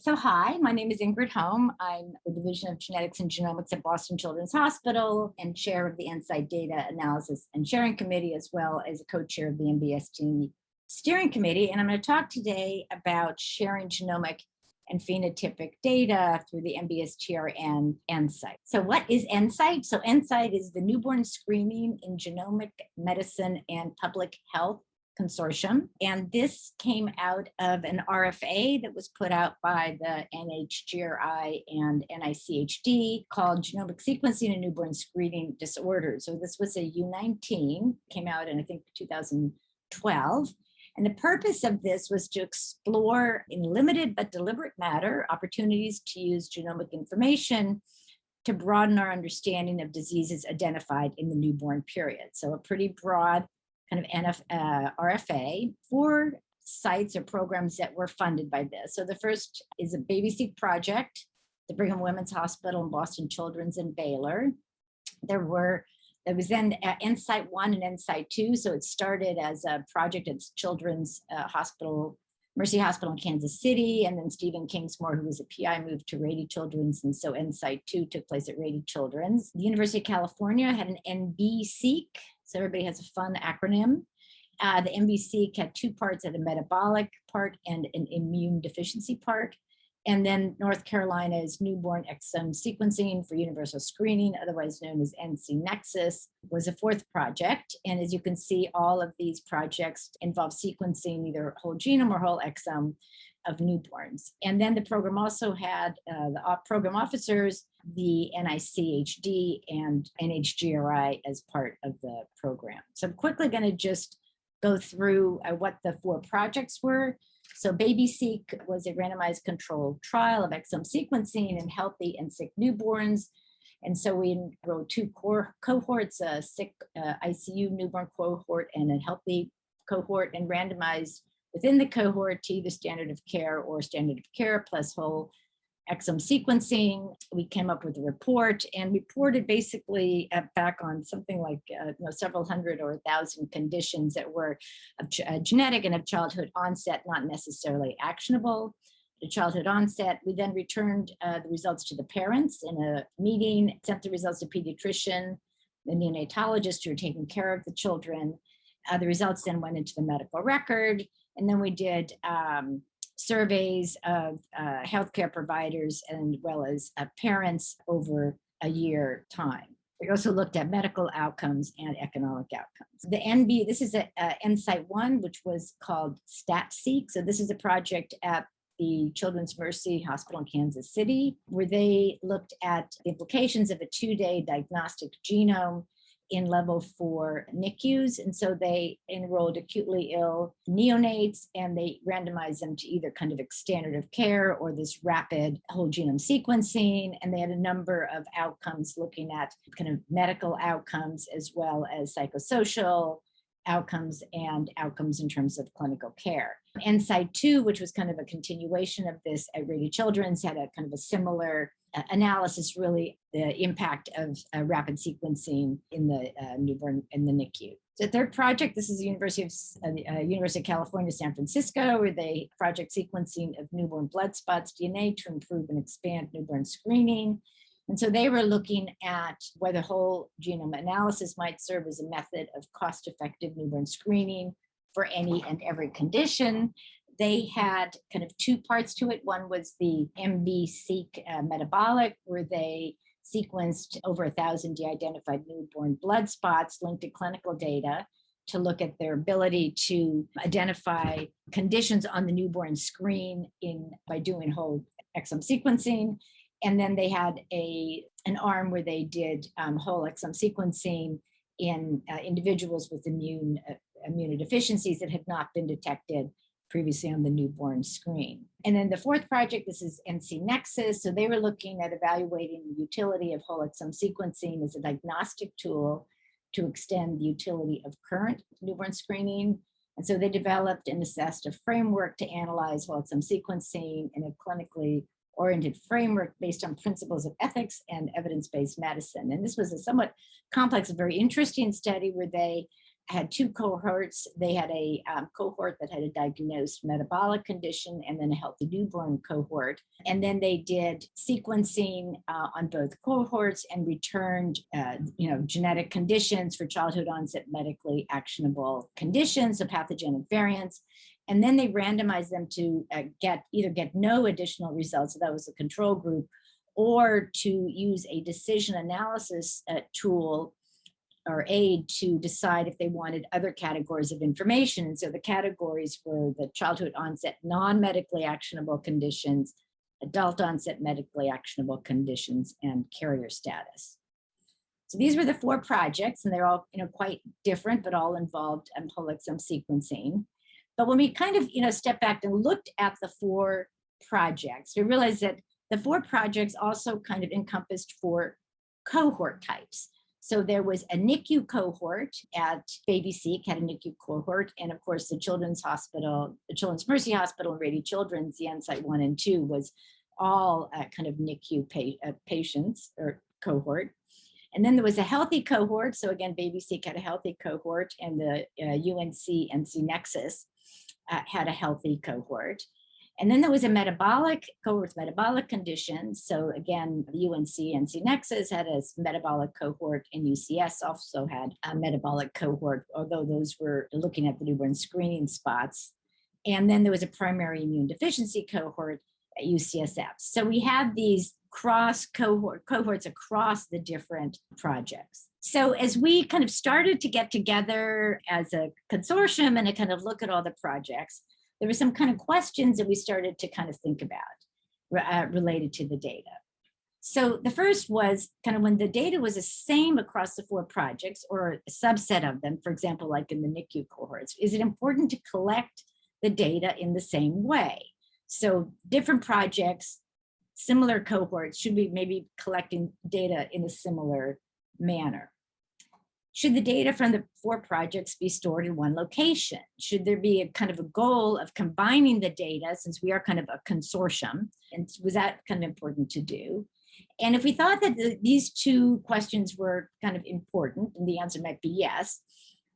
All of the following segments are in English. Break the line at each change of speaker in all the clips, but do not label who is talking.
So hi, my name is Ingrid Holm. I'm the Division of Genetics and Genomics at Boston Children's Hospital and chair of the NSIGHT Data Analysis and Sharing Committee, as well as a co-chair of the NBSTRN Steering Committee. And I'm going to talk today about sharing genomic and phenotypic data through the NBSTRN NSIGHT. So what is NSIGHT? So NSIGHT is the Newborn Screening in Genomic Medicine and Public Health Consortium. And this came out of an RFA that was put out by the NHGRI and NICHD called Genomic Sequencing in Newborn Screening Disorders. So this was a U19, came out in, I think, 2012. And the purpose of this was to explore in limited but deliberate manner opportunities to use genomic information to broaden our understanding of diseases identified in the newborn period. So a pretty broad kind of RFA. 4 sites or programs that were funded by this. So the first is a BabySeq project, the Brigham Women's Hospital and Boston Children's and Baylor. There was then NSIGHT 1 and NSIGHT 2. So it started as a project at Children's Hospital, Mercy Hospital in Kansas City, and then Stephen Kingsmore, who was a PI, moved to Rady Children's, and so NSIGHT 2 took place at Rady Children's. The University of California had an NBSTRN, so everybody has a fun acronym. The NBSTRN had 2 parts, a metabolic part and an immune deficiency part. And then North Carolina's newborn exome sequencing for universal screening, otherwise known as NCNexus, was a 4th project. And as you can see, all of these projects involve sequencing either whole genome or whole exome of newborns. And then the program also had the program officers, the NICHD and NHGRI as part of the program. So I'm quickly going to just go through what the 4 projects were. So BabySeq was a randomized controlled trial of exome sequencing in healthy and sick newborns. And so we enrolled 2 cohorts, a sick ICU newborn cohort and a healthy cohort, and randomized within the cohort to either standard of care or standard of care plus whole exome sequencing. We came up with a report and reported basically back on something like several hundred or 1,000 conditions that were of genetic and of childhood onset, not necessarily actionable. The childhood onset, we then returned the results to the parents in a meeting, sent the results to pediatrician, the neonatologist who are taking care of the children. The results then went into the medical record, and then we did surveys of healthcare providers and well as parents over a year time. We also looked at medical outcomes and economic outcomes. This is a NSIGHT 1, which was called StatSeq. So this is a project at the Children's Mercy Hospital in Kansas City, where they looked at the implications of a 2-day diagnostic genome in level 4 NICUs. And so they enrolled acutely ill neonates and they randomized them to either kind of standard of care or this rapid whole genome sequencing. And they had a number of outcomes looking at kind of medical outcomes as well as psychosocial outcomes and outcomes in terms of clinical care. NSIGHT 2, which was kind of a continuation of this at Rady Children's, had a kind of a similar analysis, really the impact of rapid sequencing in the newborn in the NICU. The 3rd project, this is the University of California, San Francisco, where they project sequencing of newborn blood spots DNA to improve and expand newborn screening. And so they were looking at whether whole genome analysis might serve as a method of cost-effective newborn screening for any and every condition. They had kind of 2 parts to it. One was the NBSTRN metabolic, where they sequenced over 1,000 de-identified newborn blood spots linked to clinical data to look at their ability to identify conditions on the newborn screen by doing whole exome sequencing. And then they had an arm where they did whole exome sequencing in individuals with immunodeficiencies that had not been detected previously on the newborn screen. And then the 4th project, this is NCNexus. So they were looking at evaluating the utility of whole exome sequencing as a diagnostic tool to extend the utility of current newborn screening. And so they developed and assessed a framework to analyze whole exome sequencing in a clinically oriented framework based on principles of ethics and evidence-based medicine. And this was a somewhat complex, very interesting study where they had two cohorts. They had a cohort that had a diagnosed metabolic condition and then a healthy newborn cohort. And then they did sequencing on both cohorts and returned, genetic conditions for childhood onset medically actionable conditions, so pathogenic variants. And then they randomized them to either get no additional results, so that was the control group, or to use a decision analysis tool or aid to decide if they wanted other categories of information. And so the categories were the childhood onset non-medically actionable conditions, adult onset medically actionable conditions, and carrier status. So these were the 4 projects, and they're all quite different, but all involved whole exome sequencing. But when we kind of stepped back and looked at the 4 projects, we realized that the 4 projects also kind of encompassed 4 cohort types. So there was a NICU cohort at Baby Seek, had a NICU cohort, and of course the Children's Hospital, the Children's Mercy Hospital, and Rady Children's, the NSIGHT 1 and 2 was all kind of NICU patients or cohort. And then there was a healthy cohort. So again, Baby Seek had a healthy cohort, and the UNC NC Nexus had a healthy cohort. And then there was a metabolic cohort, metabolic conditions. So again, the UNC NC Nexus had a metabolic cohort, and UCS also had a metabolic cohort, although those were looking at the newborn screening spots. And then there was a primary immune deficiency cohort at UCSF. So we had these cross cohorts across the different projects. So as we kind of started to get together as a consortium and to kind of look at all the projects, there were some kind of questions that we started to kind of think about related to the data. So the first was kind of when the data was the same across the 4 projects or a subset of them, for example, like in the NICU cohorts, is it important to collect the data in the same way? So different projects, similar cohorts, should be maybe collecting data in a similar manner. Should the data from the 4 projects be stored in one location? Should there be a kind of a goal of combining the data, since we are kind of a consortium? And was that kind of important to do? And if we thought that these 2 questions were kind of important, and the answer might be yes,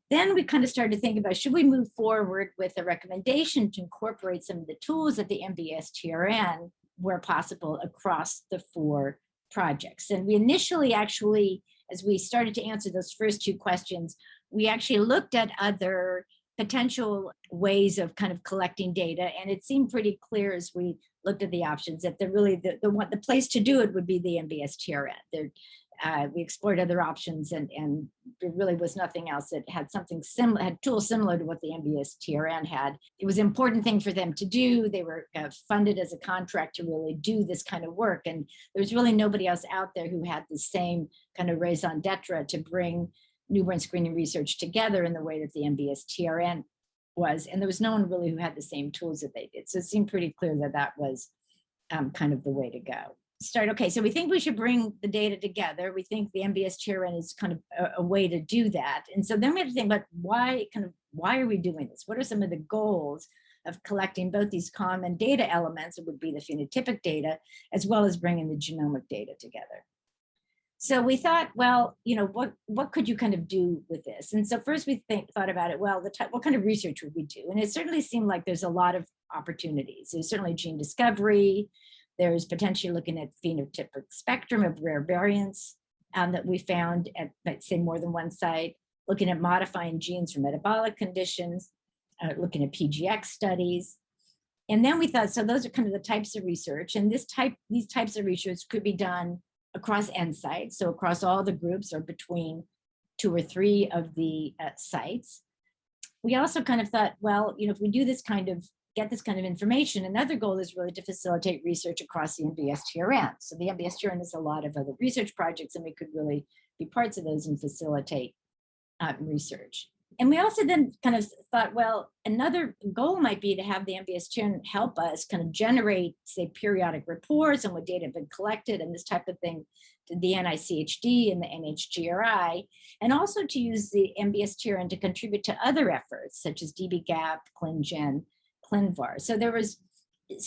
then we kind of started to think about, should we move forward with a recommendation to incorporate some of the tools at the NBSTRN where possible across the 4 projects? And we initially actually, as we started to answer those first 2 questions, we actually looked at other potential ways of kind of collecting data. And it seemed pretty clear as we looked at the options that the place to do it would be the NBSTRN. We explored other options, and there really was nothing else that had something similar, had tools similar to what the NBSTRN had. It was an important thing for them to do. They were funded as a contract to really do this kind of work. And there was really nobody else out there who had the same kind of raison d'etre to bring newborn screening research together in the way that the NBSTRN was. And there was no one really who had the same tools that they did. So it seemed pretty clear that that was kind of the way to go. Okay, so we think we should bring the data together. We think the NBSTRN is kind of a way to do that. And so then we have to think about why are we doing this? What are some of the goals of collecting both these common data elements, it would be the phenotypic data, as well as bringing the genomic data together? So we thought, well, what could you kind of do with this? And so first we thought about it, well, what kind of research would we do? And it certainly seemed like there's a lot of opportunities. There's certainly gene discovery. There's potentially looking at phenotypic spectrum of rare variants that we found at, let's say, more than one site, looking at modifying genes for metabolic conditions, looking at PGX studies. And then we thought, so those are kind of the types of research, and these types of research could be done across NSIGHT, so across all the groups or between 2 or 3 of the sites. We also kind of thought, well, if we do this kind of get this kind of information, another goal is really to facilitate research across the NBSTRN. So the NBSTRN has a lot of other research projects, and we could really be parts of those and facilitate research. And we also then kind of thought, well, another goal might be to have the NBSTRN help us kind of generate, say, periodic reports on what data have been collected and this type of thing to the NICHD and the NHGRI, and also to use the NBSTRN to contribute to other efforts such as dbGaP, ClinGen, ClinVar. So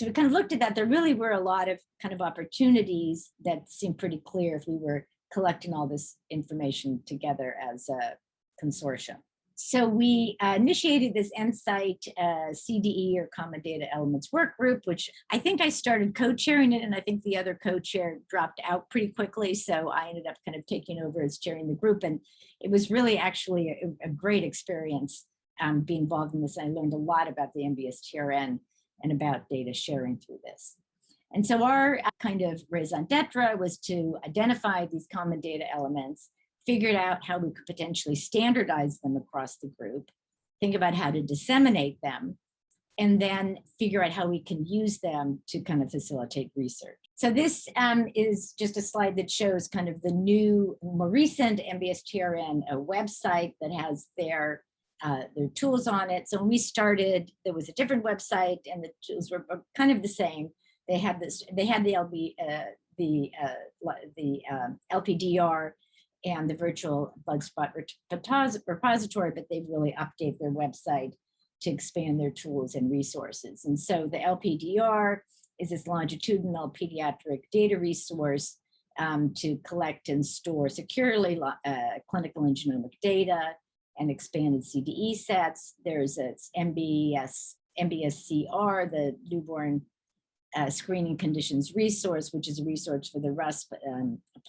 we kind of looked at that. There really were a lot of kind of opportunities that seemed pretty clear if we were collecting all this information together as a consortium. So we initiated this NSIGHT CDE, or Common Data Elements Work Group, which I think I started co-chairing it, and I think the other co-chair dropped out pretty quickly. So I ended up kind of taking over as chairing the group. And it was really actually a great experience being involved in this. I learned a lot about the NBSTRN and about data sharing through this. And so our kind of raison d'etre was to identify these common data elements, figured out how we could potentially standardize them across the group, think about how to disseminate them, and then figure out how we can use them to kind of facilitate research. So this is just a slide that shows kind of the new, more recent NBSTRN website that has their tools on it. So when we started, there was a different website, and the tools were kind of the same. They had this. They had the LPDR and the virtual bug spot repository, but they really update their website to expand their tools and resources. And so the LPDR is this longitudinal pediatric data resource to collect and store securely clinical and genomic data and expanded CDE sets. There's a MBSTRN, the newborn screening conditions resource, which is a resource for the RUSP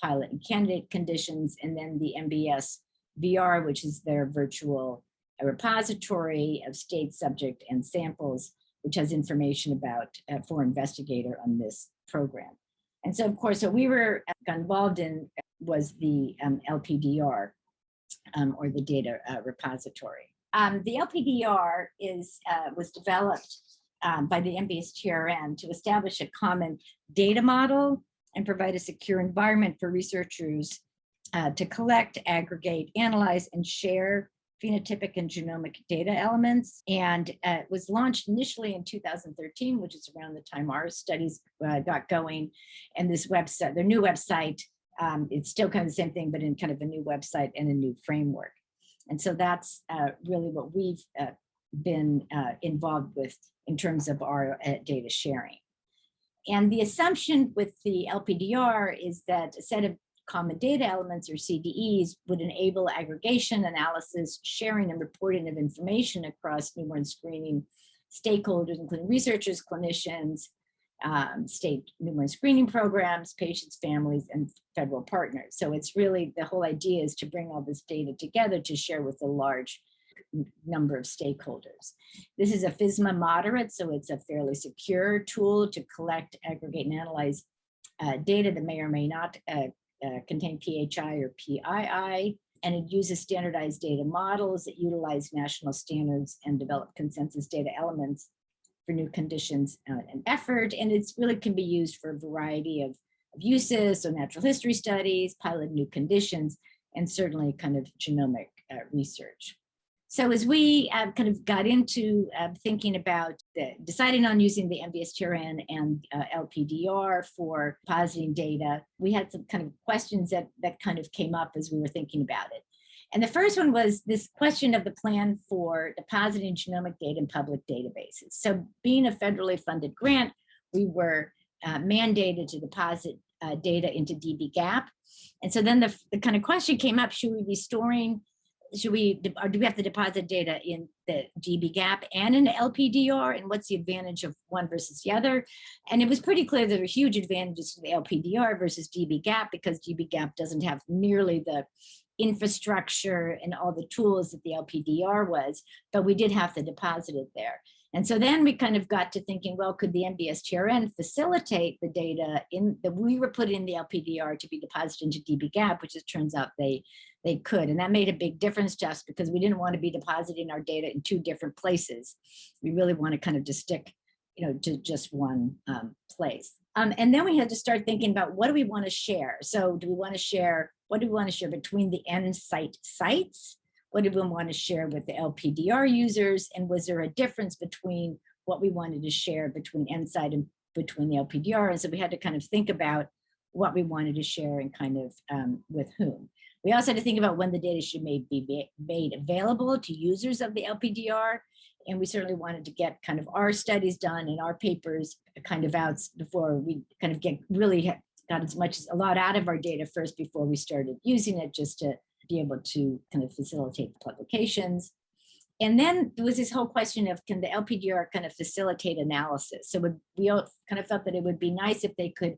pilot and candidate conditions, and then the MBSVR, which is their virtual repository of state, subject, and samples, which has information about for investigator on this program. And so, of course, what we were involved in was the LPDR, or the data repository. The LPDR was developed by the NBSTRN to establish a common data model and provide a secure environment for researchers to collect, aggregate, analyze, and share phenotypic and genomic data elements. And it was launched initially in 2013, which is around the time our studies got going. And this website, their new website, it's still kind of the same thing, but in kind of a new website and a new framework. And so that's really what we've been involved with in terms of our data sharing. And the assumption with the LPDR is that a set of common data elements, or CDEs, would enable aggregation, analysis, sharing, and reporting of information across newborn screening stakeholders, including researchers, clinicians, state newborn screening programs, patients, families, and federal partners. So it's really, the whole idea is to bring all this data together to share with a large number of stakeholders. This is a FSMA moderate, so it's a fairly secure tool to collect, aggregate, and analyze data that may or may not contain PHI or PII, and it uses standardized data models that utilize national standards and develop consensus data elements for new conditions and effort, and it's really can be used for a variety of uses, so natural history studies, pilot new conditions, and certainly kind of genomic research. So as we kind of got into thinking about deciding on using the NBSTRN and LPDR for depositing data, we had some kind of questions that kind of came up as we were thinking about it. And the first one was this question of the plan for depositing genomic data in public databases. So being a federally funded grant, we were mandated to deposit data into dbGaP. And so then the kind of question came up, should we be storing, or do we have to deposit data in the dbGaP and in the LPDR, and what's the advantage of one versus the other? And it was pretty clear there were huge advantages to the LPDR versus dbGaP, because dbGaP doesn't have nearly the infrastructure and all the tools that the LPDR was, but we did have to deposit it there. And so then we kind of got to thinking, well, could the NBSTRN facilitate the data that we were putting in the LPDR to be deposited into dbGaP, which it turns out they could. And that made a big difference to us, because we didn't want to be depositing our data in two different places. We really want to kind of just stick, to just one place. And then we had to start thinking about, what do we want to share? So what do we want to share between the NSIGHT sites? What did we want to share with the LPDR users? And was there a difference between what we wanted to share between NSIGHT and between the LPDR? And so we had to kind of think about what we wanted to share and kind of with whom. We also had to think about when the data should be made available to users of the LPDR. And we certainly wanted to get kind of our studies done and our papers kind of out before we kind of got a lot out of our data first before we started using it, just to be able to kind of facilitate the publications. And then there was this whole question of, can the LPDR kind of facilitate analysis? So we all kind of felt that it would be nice if they could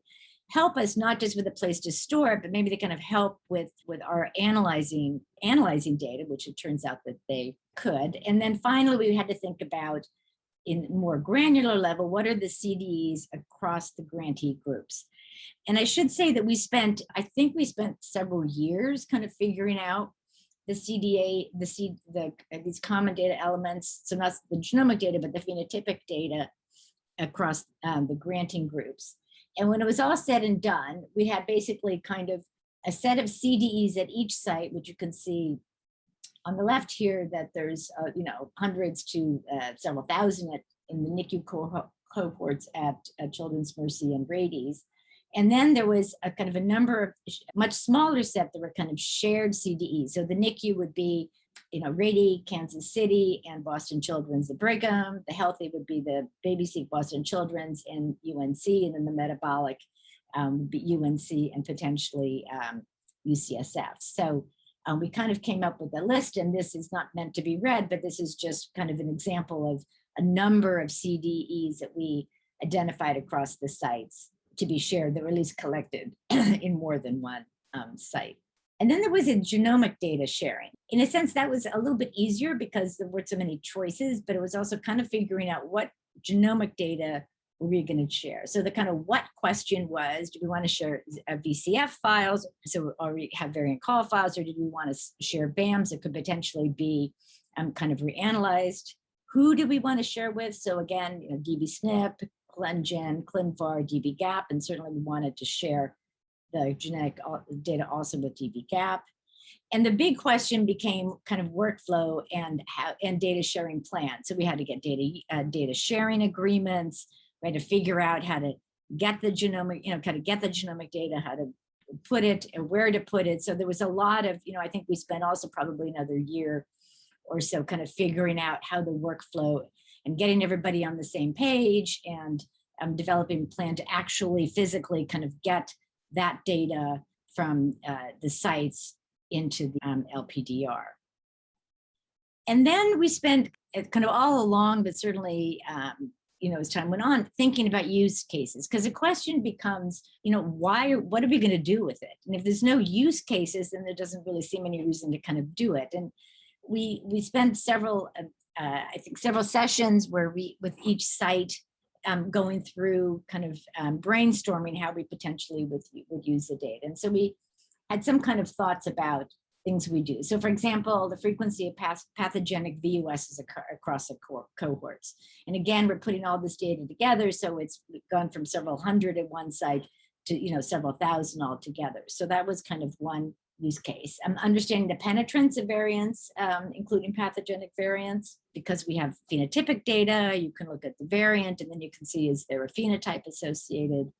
help us, not just with a place to store it, but maybe they kind of help with our analyzing data, which it turns out that they could. And then finally, we had to think about, in more granular level, what are the CDEs across the grantee groups? And I should say that I think we spent several years kind of figuring out the CDA, these common data elements, so not the genomic data, but the phenotypic data across the granting groups. And when it was all said and done, we had basically kind of a set of CDEs at each site, which you can see on the left here, that there's hundreds to several thousand in the NICU cohorts at Children's Mercy and Rady's. And then there was a kind of a number of much smaller set that were kind of shared CDEs. So the NICU would be, Rady, Kansas City, and Boston Children's, the Brigham. The healthy would be the BabySeq, Boston Children's, and UNC, and then the metabolic would be UNC and potentially UCSF. So we kind of came up with a list, and this is not meant to be read, but this is just kind of an example of a number of CDEs that we identified across the sites to be shared, that were at least collected in more than one site. And then there was a genomic data sharing. In a sense, that was a little bit easier because there weren't so many choices, but it was also kind of figuring out what genomic data were we going to share. So the kind of what question was, do we want to share VCF files, or we have variant call files, or did we want to share BAMs that could potentially be kind of reanalyzed? Who do we want to share with? So again, DBSNP, ClinGen, ClinVar, dbGaP, and certainly we wanted to share the genetic data also with dbGaP. And the big question became kind of workflow and data sharing plans. So we had to get data sharing agreements. We had to figure out how to get the genomic, kind of get the genomic data, how to put it and where to put it. So there was a lot of, I think we spent also probably another year or so kind of figuring out how the workflow and getting everybody on the same page, and developing a plan to actually physically kind of get that data from the sites into the LPDR. And then we spent kind of all along, but certainly, as time went on, thinking about use cases, because the question becomes, what are we going to do with it? And if there's no use cases, then there doesn't really seem any reason to kind of do it. And we spent several sessions where with each site going through kind of brainstorming how we potentially would use the data. And so we had some kind of thoughts about things we do. So for example, the frequency of pathogenic VUSs across the cohorts. And again, we're putting all this data together. So it's gone from several hundred at one site to, several thousand altogether. So that was kind of one use case. Understanding the penetrance of variants, including pathogenic variants, because we have phenotypic data, you can look at the variant and then you can see, is there a phenotype associated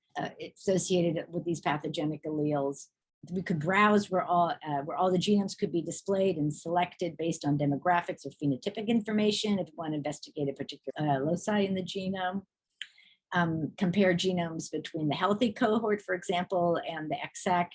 with these pathogenic alleles. We could browse where all the genomes could be displayed and selected based on demographics or phenotypic information if you want to investigate a particular loci in the genome. Compare genomes between the healthy cohort, for example, and the EXAC,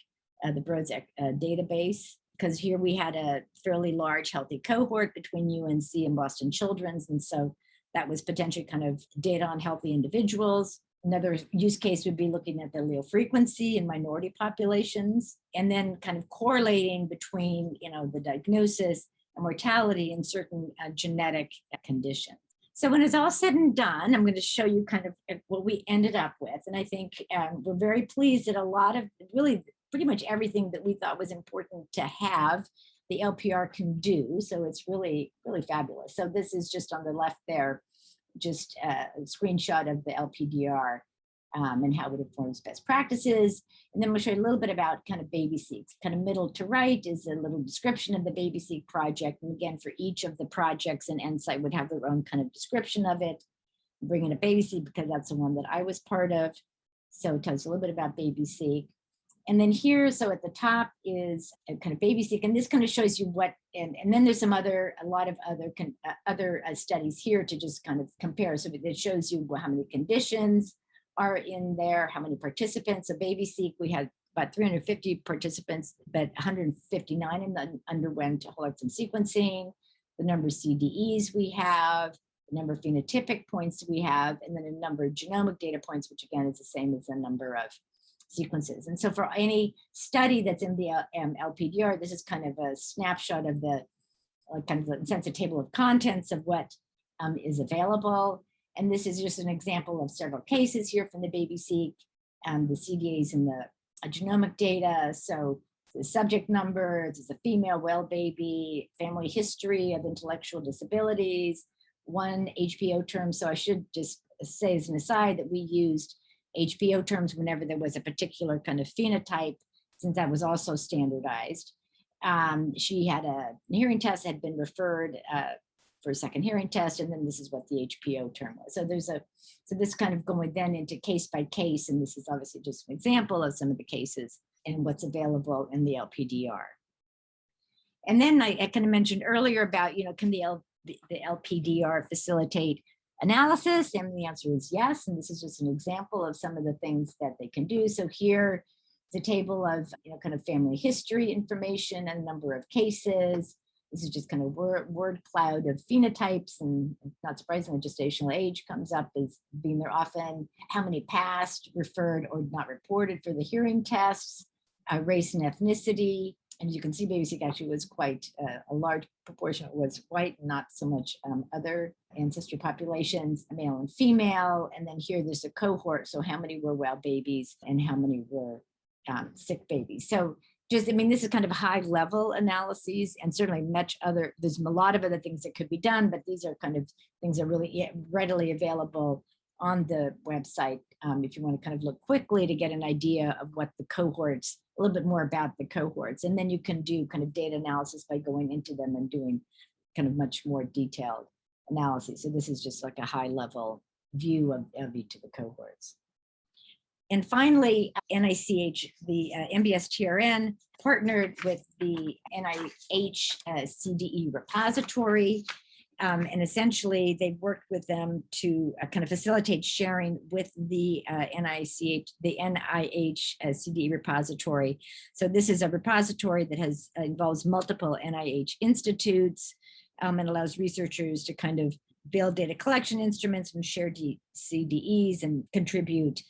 the Broad's database, because here we had a fairly large healthy cohort between UNC and Boston Children's, and so that was potentially kind of data on healthy individuals. Another use case would be looking at the allele frequency in minority populations, and then kind of correlating between, the diagnosis and mortality in certain genetic conditions. So when it's all said and done, I'm going to show you kind of what we ended up with. And I think we're very pleased that a lot of, really pretty much everything that we thought was important to have, the LPR can do. So it's really, really fabulous. So this is just on the left there, just a screenshot of the LPDR and how it informs best practices. And then we'll show you a little bit about kind of BabySeq. Kind of middle to right is a little description of the BabySeq project. And again, for each of the projects, and NSIGHT would have their own kind of description of it. Bringing up BabySeq because that's the one that I was part of. So it tells us a little bit about BabySeq. And then here, so at the top is a kind of BabySeq, and this kind of shows you what, and then there's a lot of other studies here to just kind of compare. So it shows you how many conditions are in there, how many participants. So BabySeq, we had about 350 participants, but 159 of them underwent whole exome sequencing, the number of CDEs we have, the number of phenotypic points we have, and then a number of genomic data points, which again is the same as the number of sequences. And so for any study that's in the LPDR, this is kind of a snapshot of the kind of the sense of table of contents of what is available. And this is just an example of several cases here from the BabySeq, the CDEs and the genomic data. So the subject number, this is a female well baby, family history of intellectual disabilities, one HPO term. So I should just say as an aside that we used HPO terms whenever there was a particular kind of phenotype, since that was also standardized. She had a hearing test, had been referred for a second hearing test, and then this is what the HPO term was. So so this kind of going then into case by case, and this is obviously just an example of some of the cases and what's available in the LPDR. And then I kind of mentioned earlier about, can the LPDR facilitate analysis? And the answer is yes. And this is just an example of some of the things that they can do. So here is a table of, kind of family history information and number of cases. This is just kind of word cloud of phenotypes, and not surprisingly, gestational age comes up as being there often. How many passed, referred, or not reported for the hearing tests, race and ethnicity. And as you can see, BabySeq actually was quite a large proportion was white, not so much other ancestry populations, male and female. And then here there's a cohort. So how many were well babies and how many were sick babies? So this is kind of high level analyses, and certainly there's a lot of other things that could be done, but these are kind of things that are really readily available on the website if you want to kind of look quickly to get an idea of what the cohorts, a little bit more about the cohorts. And then you can do kind of data analysis by going into them and doing kind of much more detailed analysis. So this is just like a high level view of each of the cohorts. And finally, NICH, the MBSTRN, partnered with the NIH CDE repository. And essentially, they've worked with them to kind of facilitate sharing with the NIH CDE repository. So this is a repository that involves multiple NIH institutes and allows researchers to kind of build data collection instruments and share CDEs and contribute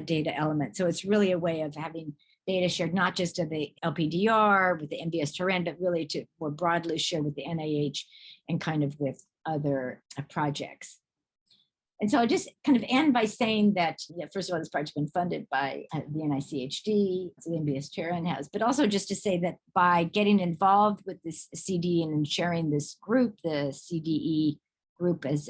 data elements. So it's really a way of having data shared, not just of the LPDR with the NBSTRN, but really to more broadly share with the NIH and kind of with other projects. And so I'll just kind of end by saying that, first of all, this project's been funded by the NICHD, so the NBSTRN has, but also just to say that by getting involved with this CDE and sharing this group, the CDE group as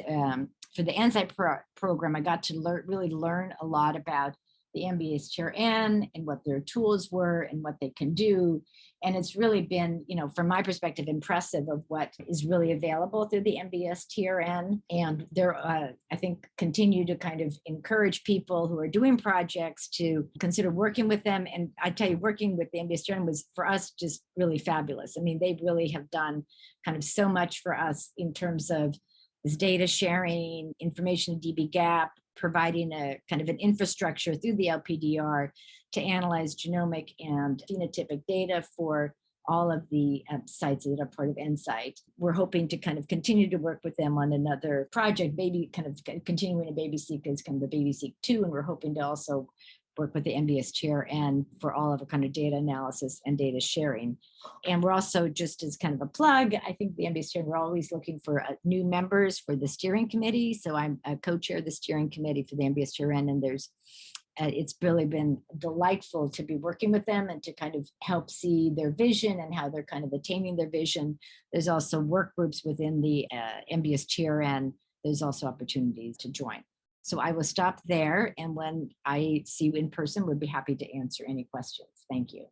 for the NSIGHT program, I got to really learn a lot about the NBSTRN and what their tools were and what they can do. And it's really been, from my perspective, impressive of what is really available through the NBSTRN. And they're, I think, continue to kind of encourage people who are doing projects to consider working with them. And I tell you, working with the NBSTRN was, for us, just really fabulous. I mean, they really have done kind of so much for us in terms of this data sharing, information dbGaP, providing a kind of an infrastructure through the LPDR to analyze genomic and phenotypic data for all of the sites that are part of NSIGHT. We're hoping to kind of continue to work with them on another project, maybe kind of continuing a BabySeq as kind of the BabySeq 2, and we're hoping to also work with the NBSTRN for all of a kind of data analysis and data sharing. And we're also, just as kind of a plug, I think the NBSTRN, we're always looking for new members for the steering committee. So I'm a co-chair of the steering committee for the NBSTRN, and it's really been delightful to be working with them and to kind of help see their vision and how they're kind of attaining their vision. There's also work groups within the NBSTRN. There's also opportunities to join. So I will stop there, and when I see you in person, we'd be happy to answer any questions. Thank you.